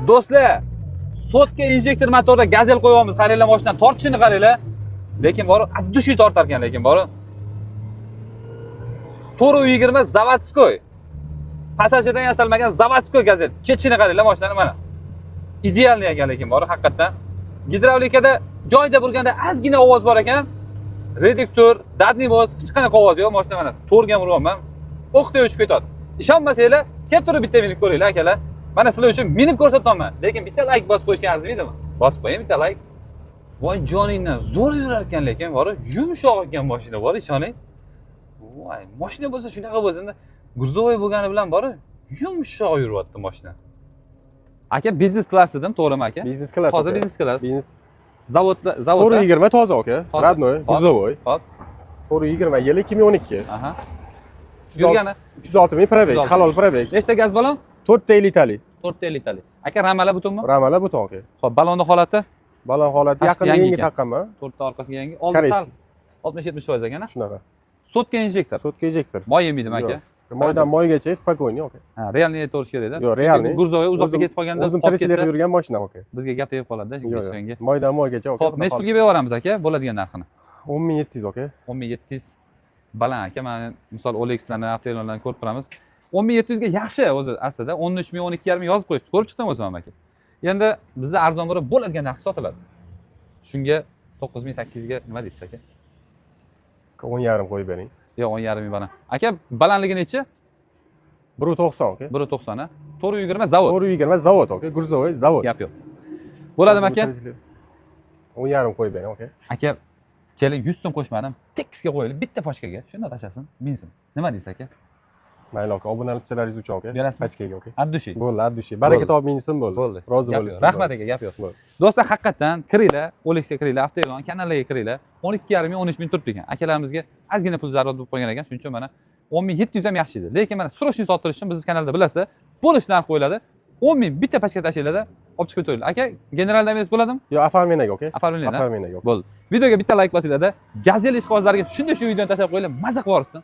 Do'stlar, sotka injektor motorda gazel qo'yamiz. Qaranglar, mashinani tortishini qaranglar. Lekin bor, addushi tortar ekan, lekin bor. 420 zavodskoy. Passajirdan yasalmagan zavodskoy gazel. Ketishini qaranglar mashinani mana. Idealni ekan, lekin bor, haqiqatan. Gidravlikada joyda burganda ozgina ovoz bor ekan. Reduktor, zadniy voz, hech qanaqa ovoz yo'q. Mashina mana to'rga urganman. O'qday uchib ketadi. Ishonmasanglar, kelib turib bitta minib ko'ringlar, akalar. Mana sizlar uchun minib ko'rsataman. Lekin bitta like bosib qo'yishga arzimaydimi? Bosib qo'ying bitta like. Voy joningdan zo'r yurar ekan, lekin bor, yumshoq ekan mashina bor, ishoning. Voy, mashina bo'lsa shunaqa bo'lsa-da, Gruzovoy bo'lgani bilan bor, yumshoq yuryapti mashina. Aka, biznes klass dedim, to'g'rimi aka? Biznes klass. Hozir biznes klass. Biznes. Zavodda 420 toza aka. Radnoy, Gruzovoy. Hop. 420 yili 2012. Aha. Yurgani 306 ming probeg, halol probeg. nechta gaz balon? 4 ta litali. 4 ta litali. Aka, ramalar butunmi? Ramalar buton aka. Xo'p, balonni holati? Balon holati yaqin yangi taqqanman. 4 ta orqasiga yangi. Oldi sal 60-70% ekan. Shunaqa. Sotka injektor. Sotka injektor. Moy yemaydimi aka? Moydan moygacha spokойный aka. Ha, realni aytirish kerak-da. Yo'q, realni. Gruzovoy uzoqqa ketib qolganda o'zim tirikchilikda yurgan mashina aka. Bizga gap tegib qoladi-da, shunga. Moydan moygacha aka. Xo'p, nechta pulga beramiz aka? Bo'ladigan narxini. 10700 aka. 10700 baland aka. Mana misol Olexlarni, avtomobillarni ko'rib turamiz. 10700 ga yaxshi o'zi aslida 13000, 12000 yozib qo'yishdi. Ko'rib chiqdim o'zim aka. Endi bizda arzon bo'lib bo'ladigan narx sotiladi. Shunga 9800 ga nima deysiz aka? 10,5 qo'yib bering. Yo'q, 10,5 bana. Aka, balandligi nechi? 190 aka. 190 ha. 420 zavod. 420 zavod aka. Gruzovoy zavod. Gap yo'q. Bo'ladimi aka? 10,5 qo'yib bering aka. Aka, keling 100 so'm qo'shmadim. Tekisga qo'yilib bitta pochkaga. Shunda tashasin, minsin. Nima deysiz aka? Mayli aka, obunachilaringiz uchun aka. Berasizmi? Pachkaga aka. Addushi. Bo'ldi, addushi. Baraka topib minsin bo'ldi. Bo'ldi. Rozi bo'lasiz. Rahmat aka, gap yo'q. Do'stlar, haqiqatan kiringlar, Olexga kiringlar, avtoelon kanaliga kiringlar. 12,5 ming, 13 ming turibdi ekan. Akalarimizga ozgina pul zarurat bo'lib qolgan ekan. Shuning uchun mana 10700 ham yaxshi edi. Lekin mana srochni sotirish uchun bizning kanalda bilasizlar, bo'lish narx qo'yiladi. 10 ming bitta pachka tashlaydi, olib chiqib o'taylik. Aka, generalda emas bo'ladimi? Yo'q, afarmenaga aka. Afarmenaga. Afarmenaga. Bo'ldi. Videoga bitta like bosinglar-da. Gazel ishqibozlariga shunday shu videoni tashlab qo'yinglar, maza qilib yuborsin.